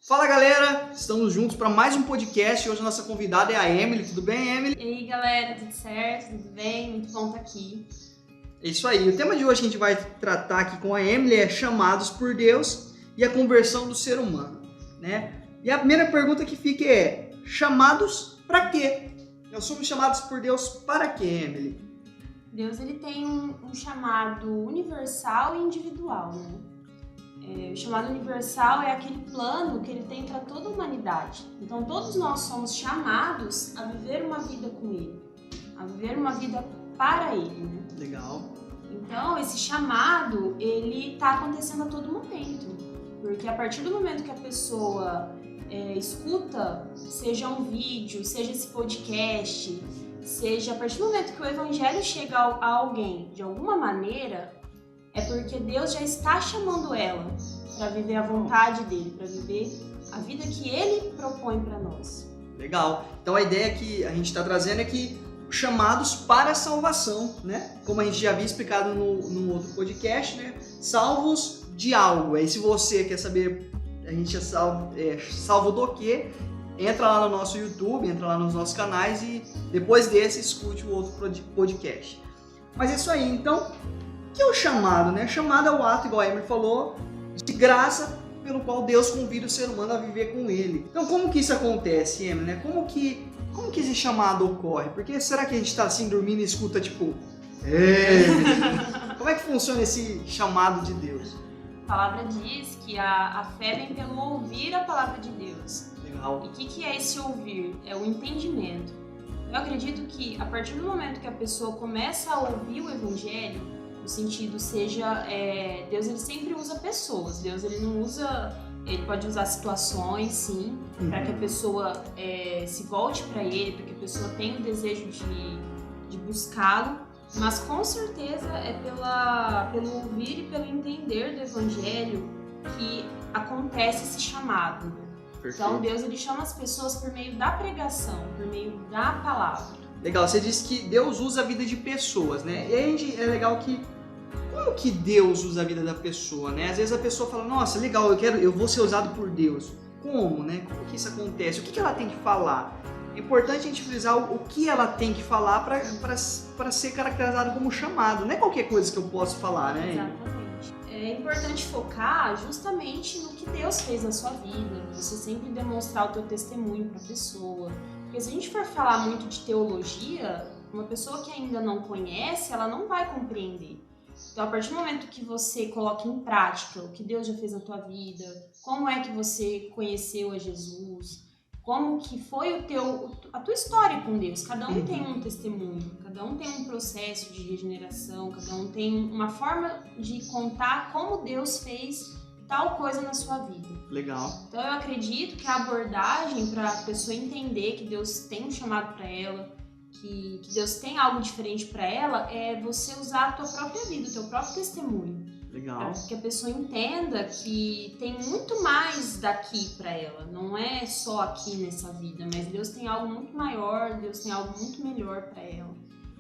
Fala galera, estamos juntos para mais um podcast. Hoje a nossa convidada é a Emily. Tudo bem, Emily? E aí galera, tudo certo? Tudo bem? Muito bom estar aqui. É isso aí, o tema de hoje que a gente vai tratar aqui com a Emily é chamados por Deus e a conversão do ser humano, né? E a primeira pergunta que fica é, chamados para quê? Nós somos chamados por Deus para quê, Emily? Deus ele tem um chamado universal e individual, né? O chamado universal é aquele plano que ele tem para toda a humanidade. Então todos nós somos chamados a viver uma vida com Ele, a viver uma vida para Ele, né? Legal. Então esse chamado, ele está acontecendo a todo momento. Porque a partir do momento que a pessoa escuta, seja um vídeo, seja esse podcast, seja a partir do momento que o evangelho chega a alguém de alguma maneira, é porque Deus já está chamando ela para viver a vontade dele, para viver a vida que ele propõe para nós. Legal. Então a ideia que a gente está trazendo é que chamados para a salvação, né? Como a gente já havia explicado no outro podcast, né? Salvos de algo. Aí se você quer saber a gente é salvo do quê? Entra lá no nosso YouTube, entra lá nos nossos canais e depois desse escute o outro podcast. Mas é isso aí, então, o que é o chamado, né? Chamado é o ato, igual a Emily falou, de graça pelo qual Deus convida o ser humano a viver com Ele. Então, como que isso acontece, Emily, né? Como que esse chamado ocorre? Porque será que a gente está assim dormindo e escuta tipo... Como é que funciona esse chamado de Deus? A palavra diz que a fé vem pelo ouvir a palavra de Deus. Legal. E o que é esse ouvir? É o entendimento. Eu acredito que a partir do momento que a pessoa começa a ouvir o evangelho, no sentido seja, Deus ele sempre usa pessoas. Deus ele não usa, ele pode usar situações, sim, para que a pessoa se volte para ele, para que a pessoa tenha o desejo de buscá-lo. Mas com certeza é pelo ouvir e pelo entender do evangelho que acontece esse chamado. Perfeito. Então Deus ele chama as pessoas por meio da pregação, por meio da palavra. Legal, você disse que Deus usa a vida de pessoas, né? E aí é legal que... Como que Deus usa a vida da pessoa, né? Às vezes a pessoa fala, nossa, legal, eu vou ser usado por Deus. Como, né? Como que isso acontece? O que ela tem que falar? É importante a gente frisar o que ela tem que falar para ser caracterizado como chamado. Não é qualquer coisa que eu posso falar, né? Exatamente. É importante focar justamente no que Deus fez na sua vida. Você sempre demonstrar o teu testemunho para a pessoa. Porque se a gente for falar muito de teologia, uma pessoa que ainda não conhece, ela não vai compreender. Então, a partir do momento que você coloca em prática o que Deus já fez na tua vida, como é que você conheceu a Jesus, como que foi a tua história com Deus. Cada um tem um testemunho, cada um tem um processo de regeneração, cada um tem uma forma de contar como Deus fez tal coisa na sua vida. Legal. Então eu acredito que a abordagem para a pessoa entender que Deus tem um chamado para ela, que Deus tem algo diferente para ela, é você usar a tua própria vida, o teu próprio testemunho. Legal. Para que a pessoa entenda que tem muito mais daqui para ela, não é só aqui nessa vida, mas Deus tem algo muito maior, Deus tem algo muito melhor para ela.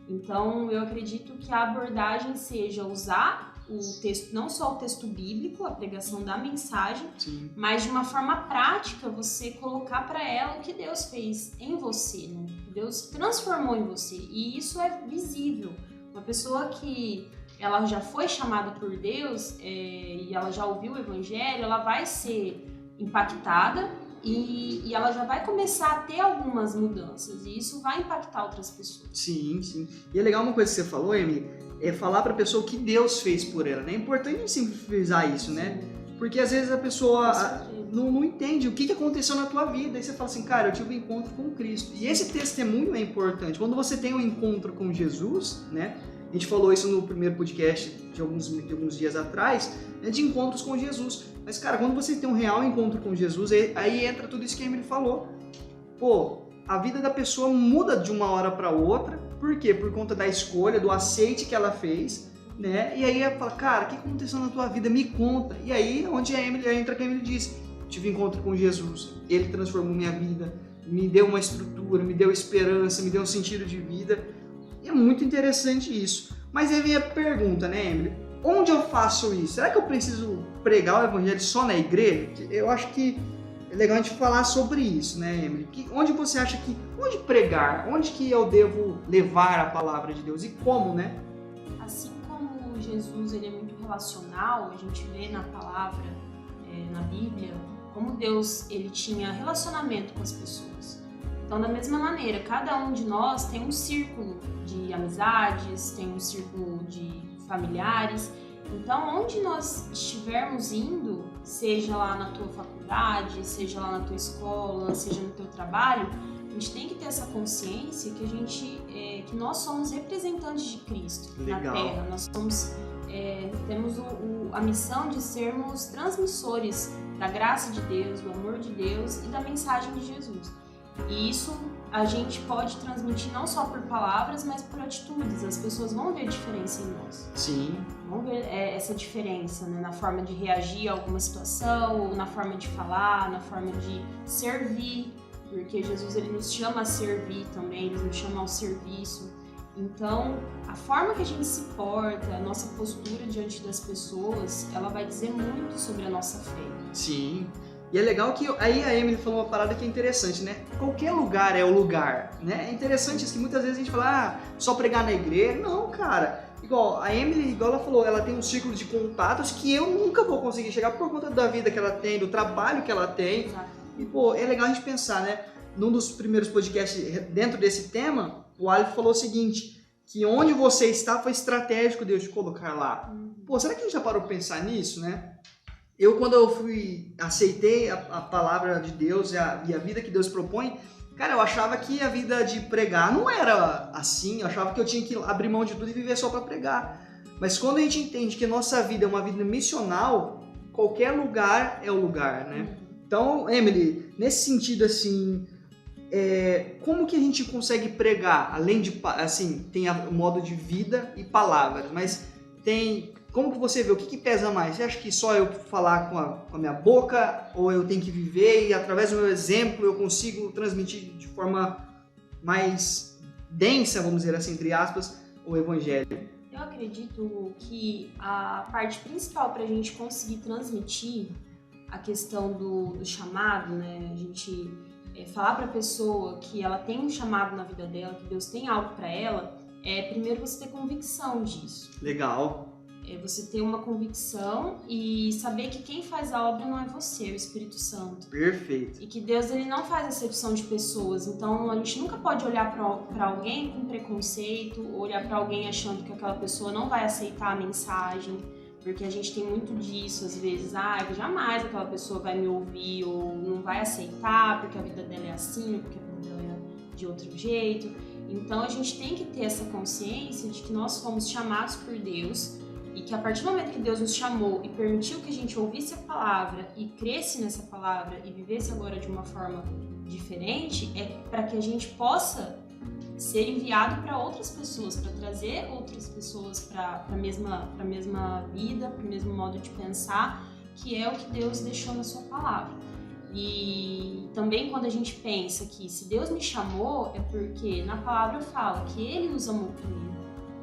Então eu acredito que a abordagem seja usar o texto, não só o texto bíblico, a pregação da mensagem, sim, mas de uma forma prática você colocar para ela o que Deus fez em você, né? Deus transformou em você, e isso é visível. Uma pessoa que ela já foi chamada por Deus e ela já ouviu o evangelho, ela vai ser impactada e ela já vai começar a ter algumas mudanças, e isso vai impactar outras pessoas. Sim, sim. E é legal uma coisa que você falou, Emily, é falar para a pessoa o que Deus fez por ela, né? É importante a gente sempre frisar isso, né? Porque às vezes a pessoa não entende o que aconteceu na tua vida. Aí você fala assim, cara, eu tive um encontro com Cristo. E esse testemunho é importante. Quando você tem um encontro com Jesus, né? A gente falou isso no primeiro podcast de alguns dias atrás, né? De encontros com Jesus. Mas, cara, quando você tem um real encontro com Jesus, aí entra tudo isso que a Emily falou. Pô, a vida da pessoa muda de uma hora para outra. Por quê? Por conta da escolha, do aceite que ela fez, né? E aí ela fala, cara, o que aconteceu na tua vida? Me conta. E aí, onde a Emily entra, que a Emily diz, tive encontro com Jesus, Ele transformou minha vida, me deu uma estrutura, me deu esperança, me deu um sentido de vida. E é muito interessante isso. Mas aí vem a pergunta, né, Emily? Onde eu faço isso? Será que eu preciso pregar o evangelho só na igreja? Eu acho que é legal a gente falar sobre isso, né, Emily? Onde você acha que... Onde pregar? Onde que eu devo levar a palavra de Deus? E como, né? Assim como Jesus ele é muito relacional, a gente vê na palavra, na Bíblia, como Deus ele tinha relacionamento com as pessoas. Então, da mesma maneira, cada um de nós tem um círculo de amizades, tem um círculo de familiares. Então, onde nós estivermos indo, seja lá na tua faculdade, seja lá na tua escola, seja no teu trabalho, a gente tem que ter essa consciência que nós somos representantes de Cristo. Legal. Na Terra. Nós temos a missão de sermos transmissores da graça de Deus, do amor de Deus e da mensagem de Jesus. E isso a gente pode transmitir não só por palavras, mas por atitudes. As pessoas vão ver a diferença em nós. Sim. Vão ver essa diferença, né? Na forma de reagir a alguma situação, na forma de falar, na forma de servir. Porque Jesus ele nos chama a servir também, ele nos chama ao serviço. Então, a forma que a gente se porta, a nossa postura diante das pessoas, ela vai dizer muito sobre a nossa fé. Sim. E é legal que aí a Emily falou uma parada que é interessante, né? Qualquer lugar é o lugar, né? É interessante isso que muitas vezes a gente fala, só pregar na igreja. Não, cara. Igual a Emily, igual ela falou, ela tem um círculo de contatos que eu nunca vou conseguir chegar por conta da vida que ela tem, do trabalho que ela tem. Exato. E, pô, é legal a gente pensar, né? Num dos primeiros podcasts dentro desse tema, o Aleph falou o seguinte, que onde você está foi estratégico Deus te colocar lá. Pô, será que a gente já parou pra pensar nisso, né? Quando eu aceitei a palavra de Deus e a vida que Deus propõe, cara, eu achava que a vida de pregar não era assim, eu achava que eu tinha que abrir mão de tudo e viver só para pregar. Mas quando a gente entende que a nossa vida é uma vida missional, qualquer lugar é o lugar, né? Então, Emily, nesse sentido, assim, como que a gente consegue pregar? Além de, assim, tem o modo de vida e palavras, mas tem... Como que você vê? O que pesa mais? Você acha que só eu falar com a minha boca ou eu tenho que viver e através do meu exemplo eu consigo transmitir de forma mais densa, vamos dizer assim, entre aspas, o evangelho? Eu acredito que a parte principal para a gente conseguir transmitir a questão do chamado, né? A gente falar para a pessoa que ela tem um chamado na vida dela, que Deus tem algo para ela, primeiro você ter convicção disso. Legal. Você ter uma convicção e saber que quem faz a obra não é você, é o Espírito Santo. Perfeito. E que Deus ele não faz acepção de pessoas, então a gente nunca pode olhar para alguém com preconceito, ou olhar para alguém achando que aquela pessoa não vai aceitar a mensagem, porque a gente tem muito disso, às vezes, jamais aquela pessoa vai me ouvir ou não vai aceitar porque a vida dela é assim, porque a vida dela é de outro jeito. Então a gente tem que ter essa consciência de que nós fomos chamados por Deus e que a partir do momento que Deus nos chamou e permitiu que a gente ouvisse a palavra e cresce nessa palavra e vivesse agora de uma forma diferente, para que a gente possa ser enviado para outras pessoas, para trazer outras pessoas para a mesma vida, para o mesmo modo de pensar, que é o que Deus deixou na sua palavra. E também quando a gente pensa que se Deus me chamou, é porque na palavra fala que Ele nos amou primeiro.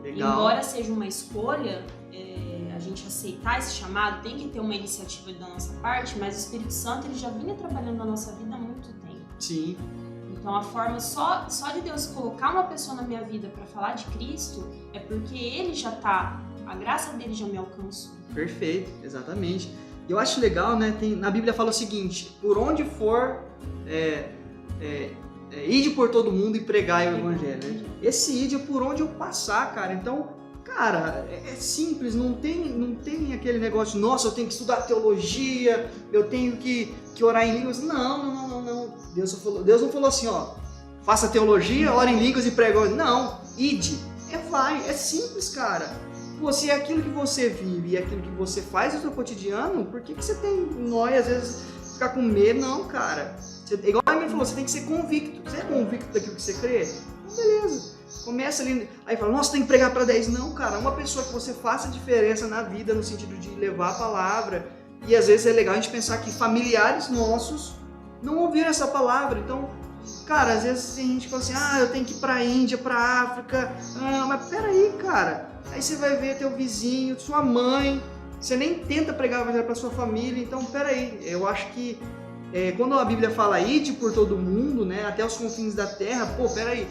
Legal. Embora seja uma escolha, a gente aceitar esse chamado, tem que ter uma iniciativa da nossa parte, mas o Espírito Santo ele já vinha trabalhando na nossa vida há muito tempo. Sim. Então a forma só de Deus colocar uma pessoa na minha vida para falar de Cristo é porque Ele já tá, a graça dele já me alcançou. Perfeito, exatamente. Eu acho legal, né? Na Bíblia fala o seguinte: por onde for, ide por todo mundo e pregai o evangelho, né? Esse ide é por onde eu passar, cara. Então, cara, é simples, não tem aquele negócio, nossa, eu tenho que estudar teologia, eu tenho que orar em línguas. Não. Deus não falou assim, ó, faça teologia, ore em línguas e pregue. Não, ide, vai, é simples, cara. Se é aquilo que você vive e aquilo que você faz no seu cotidiano, por que você tem nóia, às vezes, ficar com medo? Não, cara. Igual a minha falou, você tem que ser convicto. Você é convicto daquilo que você crê? Então, beleza. Começa ali, aí fala, nossa, tem que pregar para 10. Não, cara, uma pessoa que você faça diferença na vida, no sentido de levar a palavra. E às vezes é legal a gente pensar que familiares nossos não ouviram essa palavra. Então, cara, às vezes a gente fala assim, eu tenho que ir pra Índia, pra África. Mas peraí, cara. Aí você vai ver teu vizinho, sua mãe. Você nem tenta pregar o evangelho pra sua família. Então, peraí, eu acho que Quando a Bíblia fala ide por todo mundo, né, até os confins da terra, pô, peraí,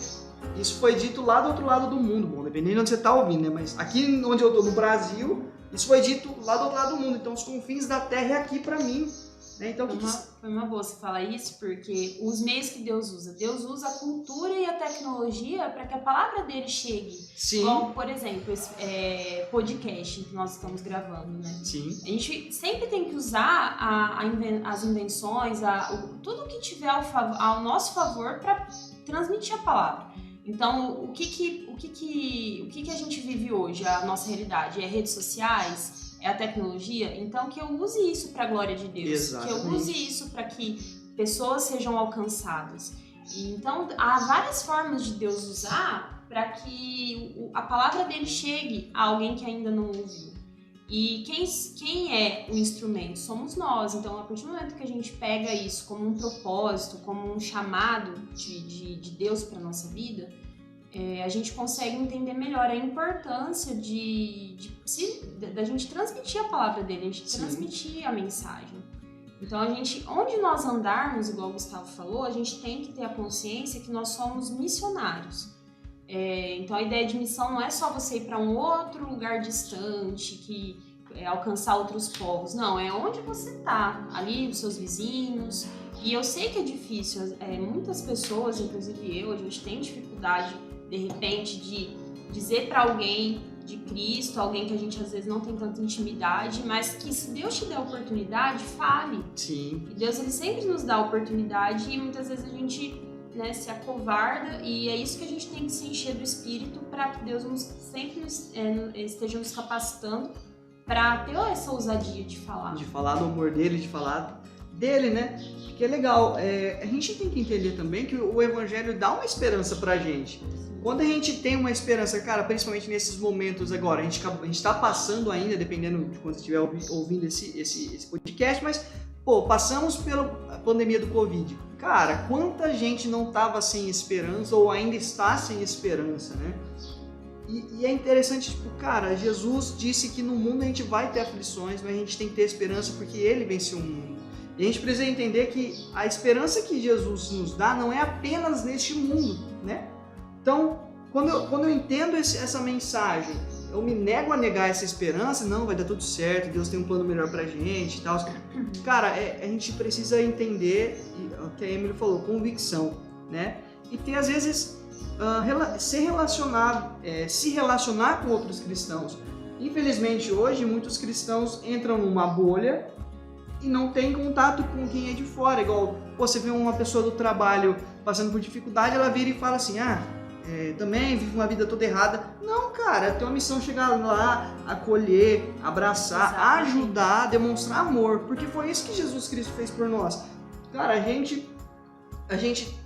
isso foi dito lá do outro lado do mundo, bom, dependendo de onde você está ouvindo, né, mas aqui onde eu estou no Brasil, isso foi dito lá do outro lado do mundo, então os confins da terra é aqui para mim. Então, foi uma boa você falar isso, porque os meios que Deus usa a cultura e a tecnologia para que a palavra dele chegue. Sim. Como, por exemplo, esse podcast que nós estamos gravando, né? Sim. A gente sempre tem que usar as invenções, tudo que tiver ao nosso favor para transmitir a palavra. Então, o que a gente vive hoje, a nossa realidade? É redes sociais? É a tecnologia? Então que eu use isso para a glória de Deus. Exatamente. Que eu use isso para que pessoas sejam alcançadas. Então há várias formas de Deus usar para que a palavra dele chegue a alguém que ainda não ouviu. E quem é o instrumento? Somos nós. Então a partir do momento que a gente pega isso como um propósito, como um chamado de Deus para a nossa vida, a gente consegue entender melhor a importância da gente transmitir a palavra dele, a gente transmitir a mensagem. Então, onde nós andarmos, igual o Gustavo falou, a gente tem que ter a consciência que nós somos missionários. Então, a ideia de missão não é só você ir para um outro lugar distante, alcançar outros povos. Não, é onde você está, ali, os seus vizinhos. E eu sei que é difícil, muitas pessoas, inclusive eu, a gente tem dificuldade de repente, de dizer para alguém de Cristo, alguém que a gente às vezes não tem tanta intimidade, mas que se Deus te der a oportunidade, fale. Sim. E Deus, ele sempre nos dá a oportunidade e muitas vezes a gente, né, se acovarda, e é isso que a gente tem que se encher do Espírito para que Deus sempre esteja nos capacitando para ter essa ousadia de falar. De falar do amor dele, de falar dele, né? Que é legal. A gente tem que entender também que o Evangelho dá uma esperança pra gente. Quando a gente tem uma esperança, cara, principalmente nesses momentos agora, a gente está passando ainda, dependendo de quando você estiver ouvindo esse podcast, mas, pô, passamos pela pandemia do Covid. Cara, quanta gente não estava sem esperança ou ainda está sem esperança, né? E é interessante, tipo, cara, Jesus disse que no mundo a gente vai ter aflições, mas a gente tem que ter esperança porque Ele venceu o mundo. E a gente precisa entender que a esperança que Jesus nos dá não é apenas neste mundo, né? Então, quando eu entendo essa mensagem, eu me nego a negar essa esperança, não, vai dar tudo certo, Deus tem um plano melhor pra gente e tal. Cara, a gente precisa entender, o que a Emily falou, convicção, né? E ter, às vezes, se relacionar com outros cristãos. Infelizmente, hoje, muitos cristãos entram numa bolha e não tem contato com quem é de fora. Igual, você vê uma pessoa do trabalho passando por dificuldade, ela vira e fala assim, também vive uma vida toda errada. Não, cara, tem uma missão chegar lá, acolher, abraçar, exatamente, ajudar, demonstrar amor, porque foi isso que Jesus Cristo fez por nós. Cara, a gente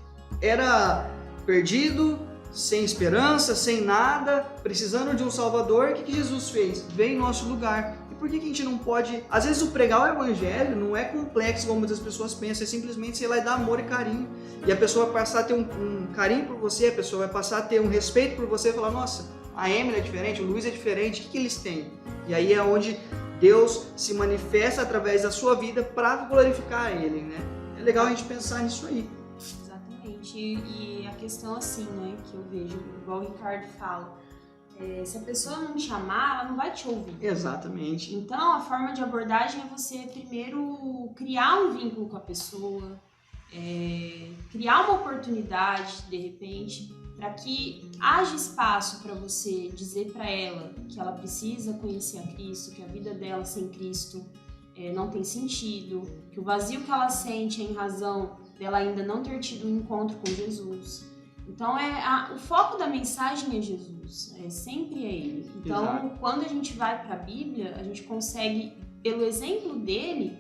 era perdido, sem esperança, sem nada, precisando de um Salvador. O que Jesus fez? Veio em nosso lugar. E por que a gente não pode... Às vezes o pregar o Evangelho não é complexo, como muitas pessoas pensam, é simplesmente sei lá e dar amor e carinho. E a pessoa vai passar a ter um carinho por você, a pessoa vai passar a ter um respeito por você e falar, nossa, a Emily é diferente, o Luiz é diferente, o que eles têm? E aí é onde Deus se manifesta através da sua vida para glorificar Ele, né? É legal a gente pensar nisso aí. Exatamente. E a questão assim, né, que eu vejo, igual o Ricardo fala, se a pessoa não te amar, ela não vai te ouvir. Exatamente. Então, a forma de abordagem é você primeiro criar um vínculo com a pessoa, criar uma oportunidade, de repente, para que haja espaço para você dizer para ela que ela precisa conhecer a Cristo, que a vida dela sem Cristo não tem sentido, que o vazio que ela sente é em razão dela ainda não ter tido um encontro com Jesus. Então, o foco da mensagem é Jesus, sempre é Ele. Então, exato, quando a gente vai para a Bíblia, a gente consegue, pelo exemplo dele,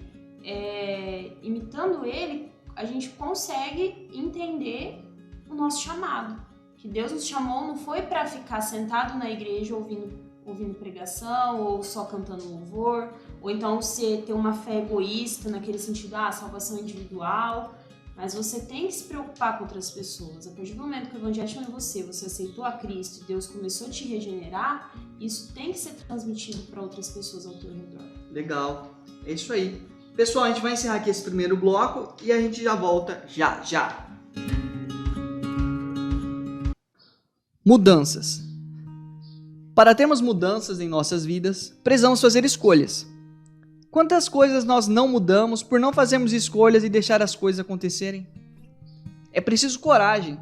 imitando ele, a gente consegue entender o nosso chamado. Que Deus nos chamou não foi para ficar sentado na igreja ouvindo pregação, ou só cantando louvor, ou então você ter uma fé egoísta naquele sentido, salvação individual. Mas você tem que se preocupar com outras pessoas. A partir do momento que o Evangelho chama você aceitou a Cristo e Deus começou a te regenerar, isso tem que ser transmitido para outras pessoas ao teu redor. Legal, é isso aí. Pessoal, a gente vai encerrar aqui esse primeiro bloco e a gente já volta já. Mudanças. Para termos mudanças em nossas vidas, precisamos fazer escolhas. Quantas coisas nós não mudamos por não fazermos escolhas e deixar as coisas acontecerem? É preciso coragem.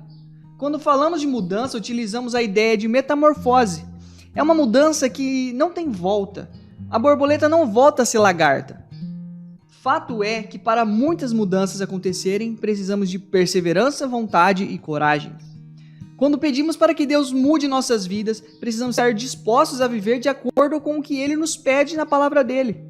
Quando falamos de mudança, utilizamos a ideia de metamorfose. É uma mudança que não tem volta. A borboleta não volta a ser lagarta. Fato é que para muitas mudanças acontecerem, precisamos de perseverança, vontade e coragem. Quando pedimos para que Deus mude nossas vidas, precisamos estar dispostos a viver de acordo com o que Ele nos pede na palavra dele.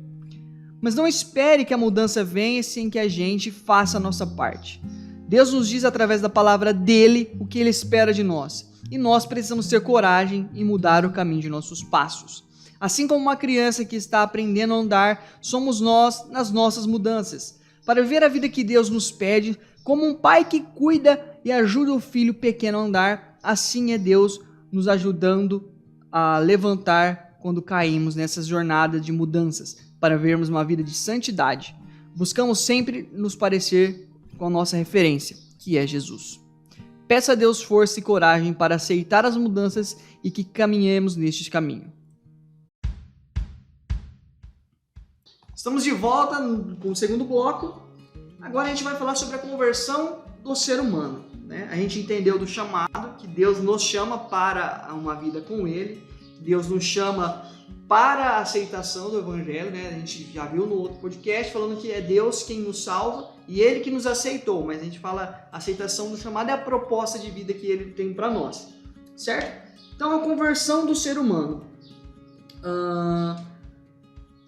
Mas não espere que a mudança venha sem que a gente faça a nossa parte. Deus nos diz através da palavra dele o que Ele espera de nós. E nós precisamos ter coragem e mudar o caminho de nossos passos. Assim como uma criança que está aprendendo a andar, somos nós nas nossas mudanças. Para viver a vida que Deus nos pede, como um pai que cuida e ajuda o filho pequeno a andar, assim é Deus nos ajudando a levantar quando caímos nessas jornadas de mudanças, para vermos uma vida de santidade. Buscamos sempre nos parecer com a nossa referência, que é Jesus. Peça a Deus força e coragem para aceitar as mudanças e que caminhemos neste caminho. Estamos de volta com o segundo bloco. Agora a gente vai falar sobre a conversão do ser humano, né? A gente entendeu do chamado, que Deus nos chama para uma vida com Ele. Deus nos chama para a aceitação do Evangelho, né? A gente já viu no outro podcast falando que é Deus quem nos salva e Ele que nos aceitou. Mas a gente fala a aceitação do chamado é a proposta de vida que Ele tem para nós, certo? Então a conversão do ser humano.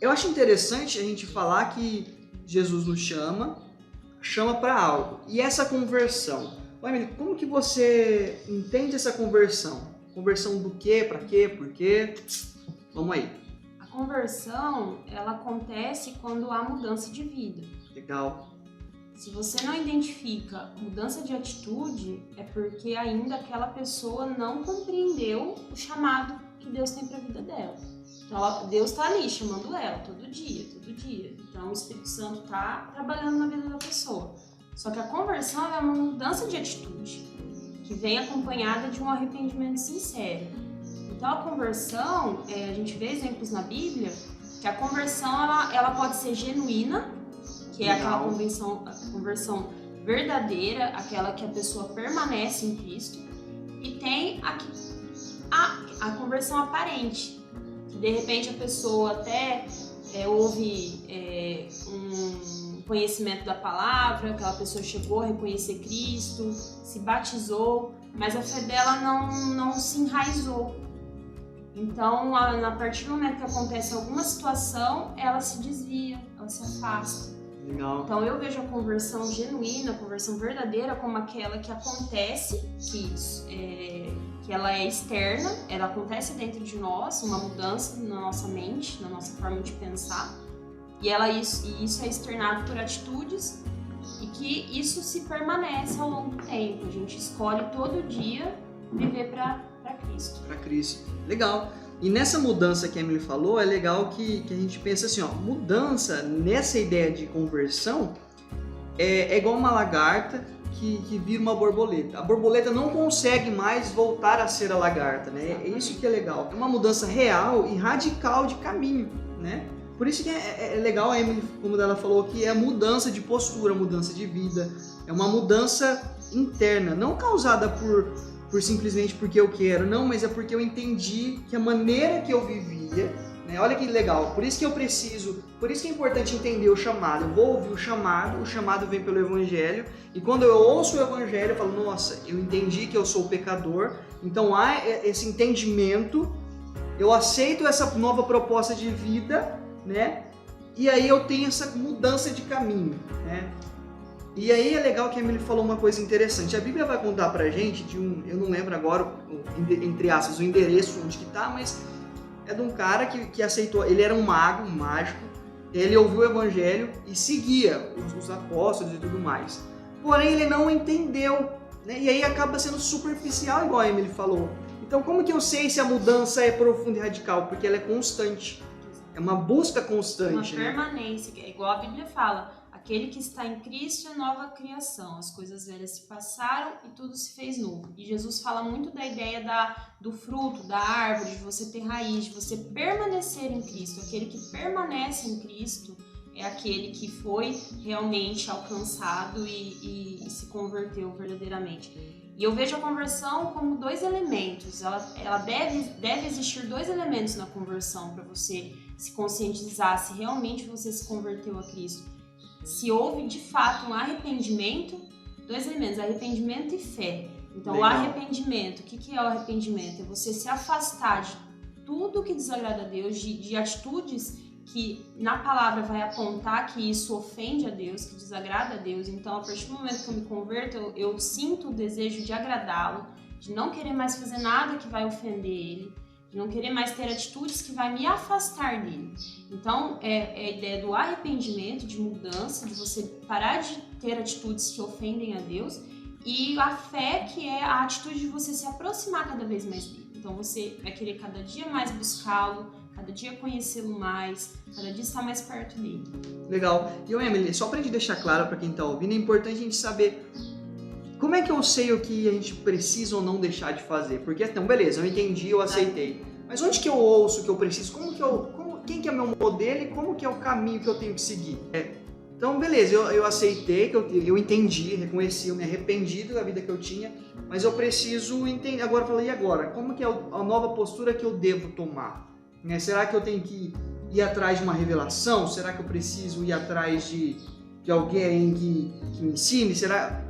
Eu acho interessante a gente falar que Jesus nos chama para algo. E essa conversão, Emily, como que você entende essa conversão? Conversão do quê, para quê, por quê? Vamos aí. A conversão, ela acontece quando há mudança de vida. Legal. Se você não identifica mudança de atitude, é porque ainda aquela pessoa não compreendeu o chamado que Deus tem para a vida dela. Então, Deus está ali chamando ela todo dia. Então, o Espírito Santo está trabalhando na vida da pessoa. Só que a conversão é uma mudança de atitude, que vem acompanhada de um arrependimento sincero. Então, a conversão, a gente vê exemplos na Bíblia, que a conversão ela pode ser genuína, que é aquela conversão verdadeira, aquela que a pessoa permanece em Cristo, e tem a conversão aparente, que de repente a pessoa até houve um conhecimento da palavra, aquela pessoa chegou a reconhecer Cristo, se batizou, mas a fé dela não se enraizou. Então, a partir do momento que acontece alguma situação, ela se desvia, ela se afasta. Legal. Então, eu vejo a conversão genuína, a conversão verdadeira, como aquela que acontece, que ela é externa, ela acontece dentro de nós, uma mudança na nossa mente, na nossa forma de pensar, e isso é externado por atitudes, e que isso se permanece ao longo do tempo. A gente escolhe todo dia viver para Cristo. Para Cristo. Legal. E nessa mudança que a Emily falou, é legal que a gente pensa assim, mudança nessa ideia de conversão é igual uma lagarta que vira uma borboleta. A borboleta não consegue mais voltar a ser a lagarta, né? É isso que é legal. É uma mudança real e radical de caminho, né? Por isso que é legal a Emily, como ela falou, que é mudança de postura, mudança de vida. É uma mudança interna, não causada por simplesmente porque eu quero, não, mas é porque eu entendi que a maneira que eu vivia, né, olha que legal, por isso que é importante entender o chamado. Eu vou ouvir o chamado vem pelo Evangelho, e quando eu ouço o Evangelho, eu falo, nossa, eu entendi que eu sou pecador, então há esse entendimento, eu aceito essa nova proposta de vida, né, e aí eu tenho essa mudança de caminho, né. E aí é legal que a Emily falou uma coisa interessante. A Bíblia vai contar pra gente eu não lembro agora, entre aspas, o endereço onde que tá, mas é de um cara que aceitou, ele era um mago, um mágico, ele ouviu o Evangelho e seguia os apóstolos e tudo mais. Porém, ele não entendeu, né? E aí acaba sendo superficial, igual a Emily falou. Então, como que eu sei se a mudança é profunda e radical? Porque ela é constante. É uma busca Uma constante, né? permanência, que é igual a Bíblia fala, aquele que está em Cristo é nova criação, as coisas velhas se passaram e tudo se fez novo. E Jesus fala muito da ideia do fruto, da árvore, de você ter raiz, de você permanecer em Cristo. Aquele que permanece em Cristo é aquele que foi realmente alcançado e se converteu verdadeiramente. E eu vejo a conversão como 2 elementos. Ela deve existir 2 elementos na conversão para você se conscientizar se realmente você se converteu a Cristo. Se houve de fato um arrependimento, 2 elementos, arrependimento e fé. Então, Legal. o arrependimento, o que é o arrependimento? É você se afastar de tudo que desagrada a Deus, de atitudes que na palavra vai apontar que isso ofende a Deus, que desagrada a Deus. Então, a partir do momento que eu me converto, eu sinto o desejo de agradá-lo, de não querer mais fazer nada que vai ofender ele, de não querer mais ter atitudes que vai me afastar dele. Então, é a ideia do arrependimento, de mudança, de você parar de ter atitudes que ofendem a Deus, e a fé, que é a atitude de você se aproximar cada vez mais dele. Então, você vai querer cada dia mais buscá-lo, cada dia conhecê-lo mais, cada dia estar mais perto dele. Legal. E, Emily, só pra gente deixar claro pra quem tá ouvindo, é importante a gente saber como é que eu sei o que a gente precisa ou não deixar de fazer. Porque, então, beleza, eu entendi, eu aceitei. Mas onde que eu ouço o que eu preciso? Quem que é meu modelo e como que é o caminho que eu tenho que seguir? Então, beleza, eu aceitei, eu entendi, reconheci, eu me arrependi da vida que eu tinha, mas eu preciso entender. Agora eu falei, e agora? Como que é a nova postura que eu devo tomar? Será que eu tenho que ir atrás de uma revelação? Será que eu preciso ir atrás de alguém que me ensine?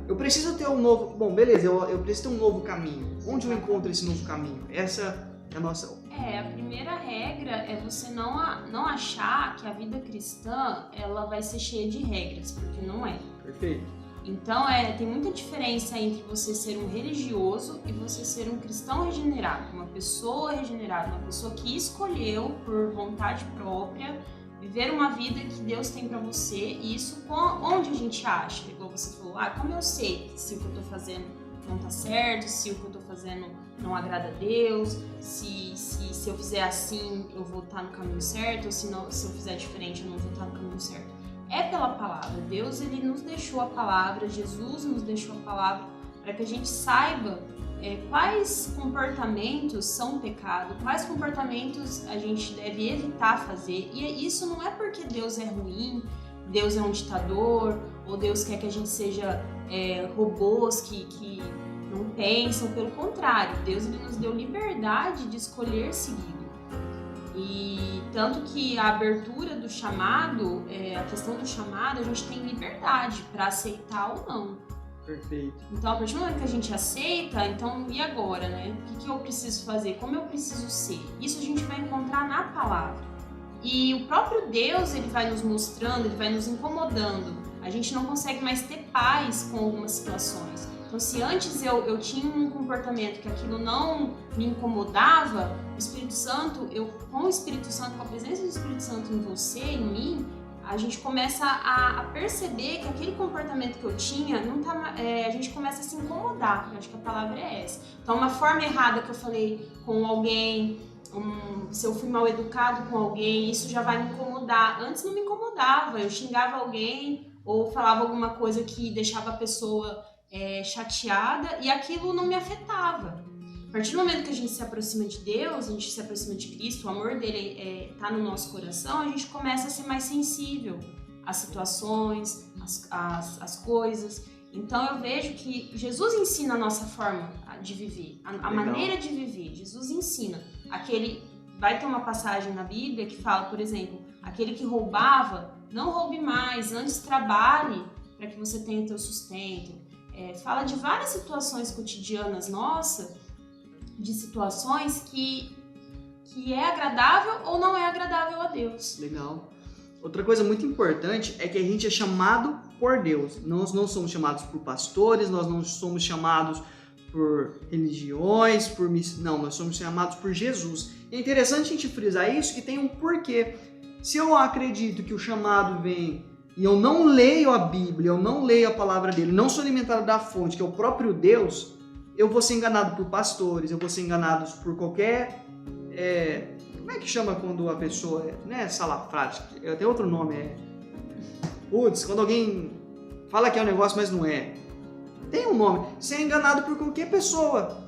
Eu preciso ter um novo... Bom, beleza, eu preciso ter um novo caminho. Onde eu encontro esse novo caminho? Essa é a nossa... A primeira regra é você não achar que a vida cristã ela vai ser cheia de regras, porque não é. Perfeito. Então, tem muita diferença entre você ser um religioso e você ser um cristão regenerado, uma pessoa regenerada, uma pessoa que escolheu por vontade própria viver uma vida que Deus tem pra você. E isso onde a gente acha? Igual você falou, como eu sei se o que eu tô fazendo não tá certo, se o que eu tô fazendo não agrada a Deus, se eu fizer assim eu vou estar no caminho certo, ou se eu fizer diferente eu não vou estar no caminho certo. É pela palavra. Deus, ele nos deixou a palavra, Jesus nos deixou a palavra para que a gente saiba quais comportamentos são pecado, quais comportamentos a gente deve evitar fazer. E isso não é porque Deus é ruim, Deus é um ditador, ou Deus quer que a gente seja robôs que não pensam. Pelo contrário, Deus, ele nos deu liberdade de escolher segui-lo. E tanto que a abertura do chamado, a questão do chamado, a gente tem liberdade para aceitar ou não. Perfeito. Então, a partir do momento que a gente aceita, então, e agora, né? O que eu preciso fazer? Como eu preciso ser? Isso a gente vai encontrar na palavra. E o próprio Deus, ele vai nos mostrando, ele vai nos incomodando. A gente não consegue mais ter paz com algumas situações. Então, se antes eu tinha um comportamento que aquilo não me incomodava, o Espírito Santo, com o Espírito Santo, com a presença do Espírito Santo em você, em mim, a gente começa a perceber que aquele comportamento que eu tinha, a gente começa a se incomodar. Eu acho que a palavra é essa. Então, uma forma errada que eu falei com alguém, se eu fui mal educado com alguém, isso já vai me incomodar. Antes não me incomodava, eu xingava alguém ou falava alguma coisa que deixava a pessoa chateada e aquilo não me afetava. A partir do momento que a gente se aproxima de Deus, a gente se aproxima de Cristo, o amor dele está no nosso coração, a gente começa a ser mais sensível às situações, às coisas. Então eu vejo que Jesus ensina a nossa forma de viver, a maneira de viver. Jesus ensina. Vai ter uma passagem na Bíblia que fala, por exemplo, aquele que roubava, não roube mais, antes trabalhe para que você tenha teu sustento. Fala de várias situações cotidianas nossas, de situações que é agradável ou não é agradável a Deus. Legal. Outra coisa muito importante é que a gente é chamado por Deus. Nós não somos chamados por pastores, nós não somos chamados por religiões, não, nós somos chamados por Jesus. E é interessante a gente frisar isso, que tem um porquê. Se eu acredito que o chamado vem e eu não leio a Bíblia, eu não leio a palavra dele, não sou alimentado da fonte, que é o próprio Deus, eu vou ser enganado por pastores, eu vou ser enganado por qualquer Como é que chama quando a pessoa não é salafrática? Tem outro nome, Putz, quando alguém fala que é um negócio, mas não é. Tem um nome. Você é enganado por qualquer pessoa.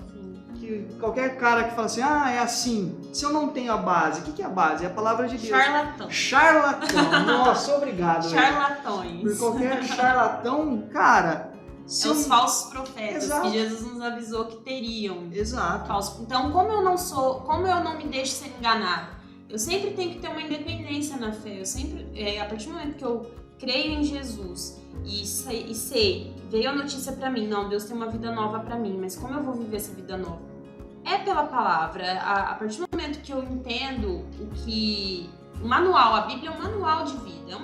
Qualquer cara que fala assim, é assim. Se eu não tenho a base, o que é a base? É a palavra de Deus. Charlatão. Charlatão. Nossa, obrigado. Charlatões. Por qualquer charlatão, cara... Os falsos profetas. Exato. Que Jesus nos avisou que teriam. Exato. Então, como eu não me deixo ser enganado? Eu sempre tenho que ter uma independência na fé. Eu sempre, a partir do momento que eu creio em Jesus e sei, veio a notícia pra mim, não, Deus tem uma vida nova pra mim, mas como eu vou viver essa vida nova? É pela palavra. A partir do momento que eu entendo o manual, a Bíblia é um manual de vida,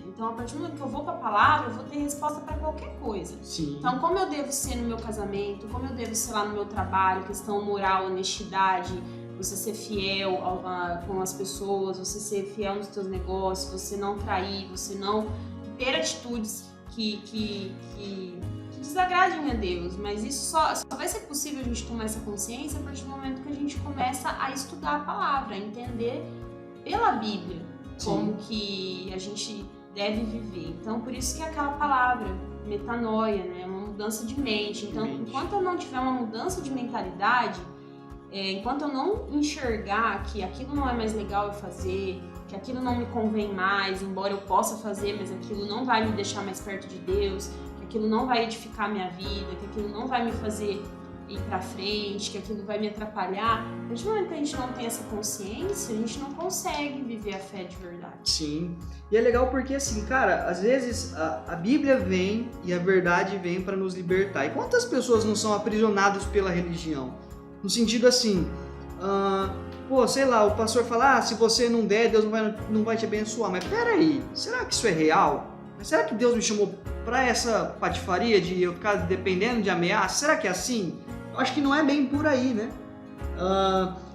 Então, a partir do momento que eu vou para a palavra, eu vou ter resposta para qualquer coisa. Sim. Então, como eu devo ser no meu casamento, como eu devo ser lá no meu trabalho, questão moral, honestidade, você ser fiel com as pessoas, você ser fiel nos seus negócios, você não trair, você não ter atitudes que desagradem a Deus. Mas isso só vai ser possível a gente tomar essa consciência a partir do momento que a gente começa a estudar a palavra, a entender pela Bíblia como que a gente deve viver. Então, por isso que é aquela palavra, metanoia, né? Uma mudança de mente. Então, enquanto eu não tiver uma mudança de mentalidade, enquanto eu não enxergar que aquilo não é mais legal eu fazer, que aquilo não me convém mais, embora eu possa fazer, mas aquilo não vai me deixar mais perto de Deus, que aquilo não vai edificar minha vida, que aquilo não vai me fazer ir pra frente, que aquilo vai me atrapalhar. A partir do momento que a gente não tem essa consciência, a gente não consegue viver a fé de verdade. Sim. E é legal porque, assim, cara, às vezes a Bíblia vem e a verdade vem para nos libertar. E quantas pessoas não são aprisionadas pela religião? No sentido assim, sei lá, o pastor fala, se você não der, Deus não vai te abençoar. Mas peraí, será que isso é real? Mas será que Deus me chamou para essa patifaria de eu ficar dependendo de ameaça? Será que é assim? Eu acho que não é bem por aí, né?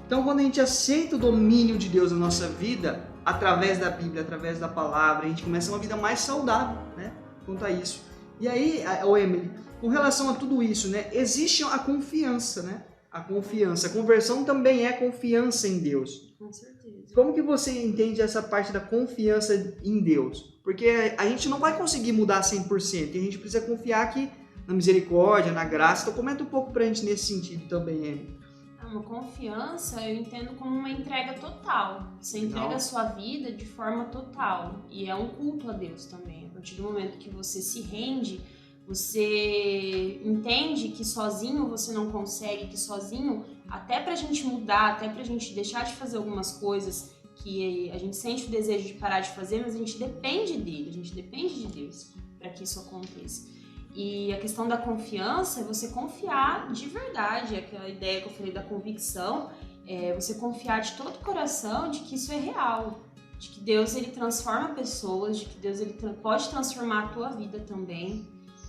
Então, quando a gente aceita o domínio de Deus na nossa vida, através da Bíblia, através da palavra, a gente começa uma vida mais saudável, né? Quanto a isso. E aí, Emily, com relação a tudo isso, né? Existe a confiança, né? A confiança. A conversão também é confiança em Deus. Com certeza. Como que você entende essa parte da confiança em Deus? Porque a gente não vai conseguir mudar 100%. E a gente precisa confiar aqui na misericórdia, na graça. Então comenta um pouco pra gente nesse sentido também, Emily. Uma confiança eu entendo como uma entrega total. Você entrega a sua vida de forma total. E é um culto a Deus também. A partir do momento que você se rende, você entende que sozinho você não consegue, que sozinho, até pra gente mudar, até pra gente deixar de fazer algumas coisas que a gente sente o desejo de parar de fazer, mas a gente depende dele, a gente depende de Deus para que isso aconteça. E a questão da confiança é você confiar de verdade, aquela ideia que eu falei da convicção, é você confiar de todo o coração de que isso é real, de que Deus ele transforma pessoas, de que Deus ele pode transformar a tua vida também.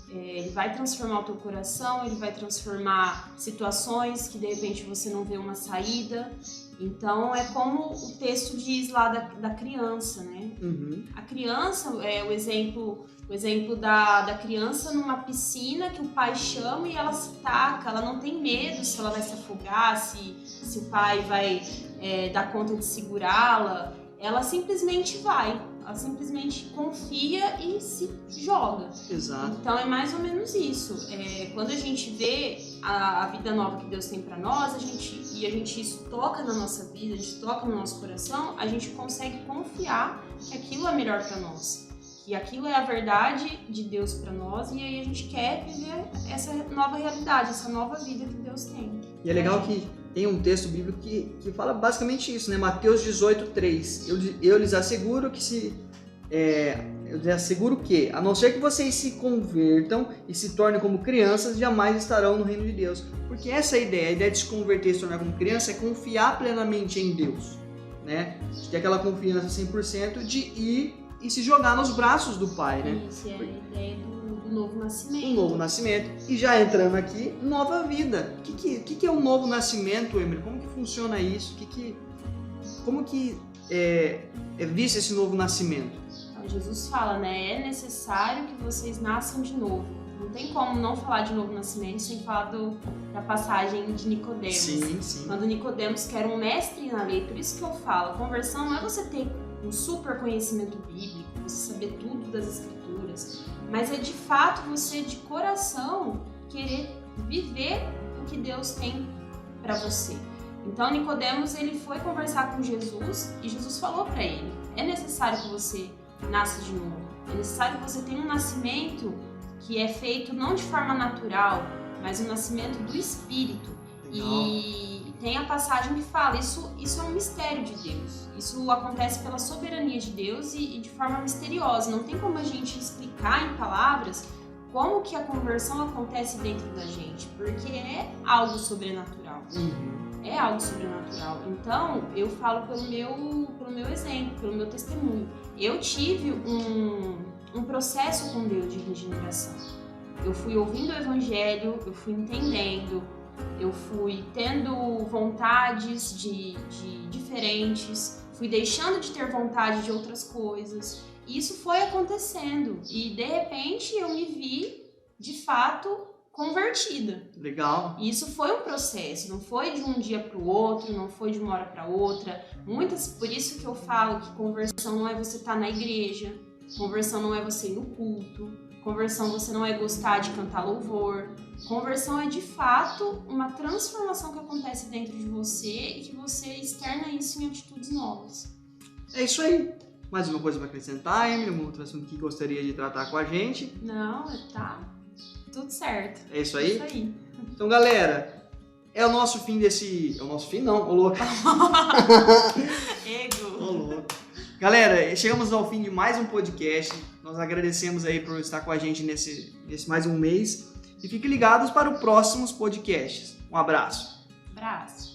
Ele vai transformar o teu coração, ele vai transformar situações que de repente você não vê uma saída. Então é como o texto diz lá da criança, né? Uhum. A criança, o exemplo da criança numa piscina que o pai chama e ela se taca, ela não tem medo se ela vai se afogar, se o pai vai dar conta de segurá-la, ela simplesmente vai. Ela simplesmente confia e se joga. Exato. Então é mais ou menos isso. Quando a gente vê a vida nova que Deus tem para nós, isso toca na nossa vida, a gente toca no nosso coração, a gente consegue confiar que aquilo é melhor para nós, que aquilo é a verdade de Deus para nós, e aí a gente quer viver essa nova realidade, essa nova vida que Deus tem. E é legal que tem um texto bíblico que fala basicamente isso, né? Mateus 18:3. Eu lhes asseguro que, a não ser que vocês se convertam e se tornem como crianças, jamais estarão no reino de Deus. Porque essa é a ideia de se converter e se tornar como criança é confiar plenamente em Deus, né? De ter aquela confiança 100% de ir e se jogar nos braços do Pai, né? Isso é a ideia do novo nascimento. Um novo nascimento. E já entrando aqui, nova vida. O que é um novo nascimento, Emily? Como que funciona isso? Como que é visto esse novo nascimento? Então, Jesus fala, né? É necessário que vocês nasçam de novo. não tem como não falar de novo nascimento sem falar da passagem de Nicodemos. Sim. Quando Nicodemos quer um mestre na lei, por isso que eu falo, a conversão não é você ter um super conhecimento bíblico, você saber tudo das escrituras, mas é de fato você de coração querer viver o que Deus tem para você. Então Nicodemos, ele foi conversar com Jesus e Jesus falou para ele: é necessário que você nasça de novo, é necessário que você tenha um nascimento que é feito não de forma natural, mas um nascimento do Espírito. E tem a passagem que fala, isso é um mistério de Deus, isso acontece pela soberania de Deus e de forma misteriosa, não tem como a gente explicar em palavras como que a conversão acontece dentro da gente, porque é algo sobrenatural. É algo sobrenatural. Então, eu falo pelo meu exemplo, pelo meu testemunho. Eu tive um processo com Deus de regeneração. Eu fui ouvindo o Evangelho, eu fui entendendo, eu fui tendo vontades diferentes, fui deixando de ter vontade de outras coisas. E isso foi acontecendo. E, de repente, eu me vi, de fato, convertida. Legal. E isso foi um processo, não foi de um dia para o outro, não foi de uma hora para outra. Por isso que eu falo que conversão não é você estar na igreja, conversão não é você ir no culto, conversão você não é gostar de cantar louvor. Conversão é de fato uma transformação que acontece dentro de você e que você externa isso em atitudes novas. É isso aí. Mais uma coisa para acrescentar, Emily? Um outro assunto que gostaria de tratar com a gente? Não, tá tudo certo. É isso aí? É isso aí. Então, galera, é o nosso fim desse... É o nosso fim, não, ô louco. Ego. Ô louco. Galera, chegamos ao fim de mais um podcast. Nós agradecemos aí por estar com a gente nesse mais um mês. E fiquem ligados para os próximos podcasts. Um abraço. Abraço.